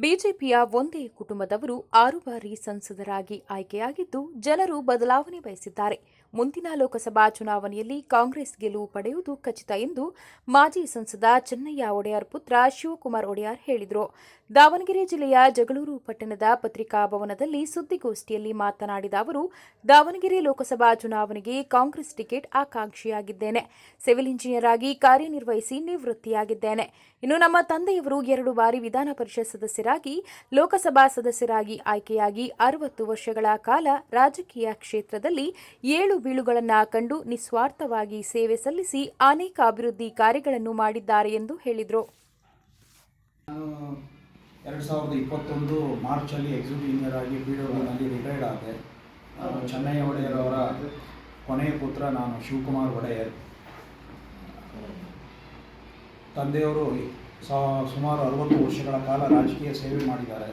ಬಿಜೆಪಿಯ ಒಂದೇ ಕುಟುಂಬದವರು 6 ಬಾರಿ ಸಂಸದರಾಗಿ ಆಯ್ಕೆಯಾಗಿದ್ದು, ಜನರು ಬದಲಾವಣೆ ಬಯಸಿದ್ದಾರೆ. ಮುಂದಿನ ಲೋಕಸಭಾ ಚುನಾವಣೆಯಲ್ಲಿ ಕಾಂಗ್ರೆಸ್ ಗೆಲುವು ಪಡೆಯುವುದು ಖಚಿತ ಎಂದು ಮಾಜಿ ಸಂಸದ ಚೆನ್ನಯ್ಯ ಒಡೆಯರ್ ಪುತ್ರ ಶಿವಕುಮಾರ್ ಒಡೆಯರ್ ಹೇಳಿದರು. ದಾವಣಗೆರೆ ಜಿಲ್ಲೆಯ ಜಗಳೂರು ಪಟ್ಟಣದ ಪತ್ರಿಕಾ ಭವನದಲ್ಲಿ ಸುದ್ದಿಗೋಷ್ಠಿಯಲ್ಲಿ ಮಾತನಾಡಿದ ಅವರು, ದಾವಣಗೆರೆ ಲೋಕಸಭಾ ಚುನಾವಣೆಗೆ ಕಾಂಗ್ರೆಸ್ ಟಿಕೆಟ್ ಆಕಾಂಕ್ಷಿಯಾಗಿದ್ದೇನೆ. ಸಿವಿಲ್ ಇಂಜಿನಿಯರ್ ಆಗಿ ಕಾರ್ಯನಿರ್ವಹಿಸಿ ನಿವೃತ್ತಿಯಾಗಿದ್ದೇನೆ. ಇನ್ನು ನಮ್ಮ ತಂದೆಯವರು 2 ಬಾರಿ ವಿಧಾನ ಪರಿಷತ್ ಸದಸ್ಯರಾಗಿ, ಲೋಕಸಭಾ ಸದಸ್ಯರಾಗಿ ಆಯ್ಕೆಯಾಗಿ 60 ವರ್ಷಗಳ ಕಾಲ ರಾಜಕೀಯ ಕ್ಷೇತ್ರದಲ್ಲಿ ಏಳು ಬೀಳುಗಳನ್ನು ಕಂಡು ನಿಸ್ವಾರ್ಥವಾಗಿ ಸೇವೆ ಸಲ್ಲಿಸಿ ಅನೇಕ ಅಭಿವೃದ್ಧಿ ಕಾರ್ಯಗಳನ್ನು ಮಾಡಿದ್ದಾರೆ ಎಂದು ಹೇಳಿದರು. 2021 ಮಾರ್ಚಲ್ಲಿ ಎಕ್ಸಿಕ್ಯೂಟಿವ್ ಇಂಜಿನಿಯರ್ ಆಗಿ PWನಲ್ಲಿ ರಿಟೈರ್ಡ್ ಆದೆ. ಚೆನ್ನಯ್ಯ ಒಡೆಯರ್ ಅವರ ಕೊನೆಯ ಪುತ್ರ ನಾನು ಶಿವಕುಮಾರ್ ಒಡೆಯರ್. ತಂದೆಯವರು ಸುಮಾರು 60 ವರ್ಷಗಳ ಕಾಲ ರಾಜಕೀಯ ಸೇವೆ ಮಾಡಿದ್ದಾರೆ.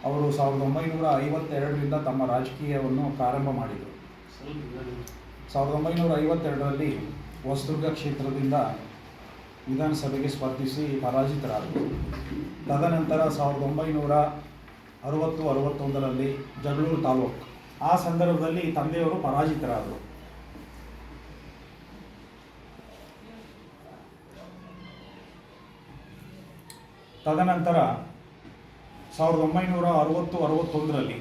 ಅವರು 1952ರಿಂದ ತಮ್ಮ ರಾಜಕೀಯವನ್ನು ಪ್ರಾರಂಭ ಮಾಡಿದರು. 1952ರಲ್ಲಿ ಹೊಸದುರ್ಗ ಕ್ಷೇತ್ರದಿಂದ ವಿಧಾನಸಭೆಗೆ ಸ್ಪರ್ಧಿಸಿ ಪರಾಜಿತರಾದರು. ತದನಂತರ 1960-61ರಲ್ಲಿ ಜಗಳೂರು ತಾಲೂಕು, ಆ ಸಂದರ್ಭದಲ್ಲಿ ತಂದೆಯವರು ಪರಾಜಿತರಾದರು. ತದನಂತರ 1960-61ರಲ್ಲಿ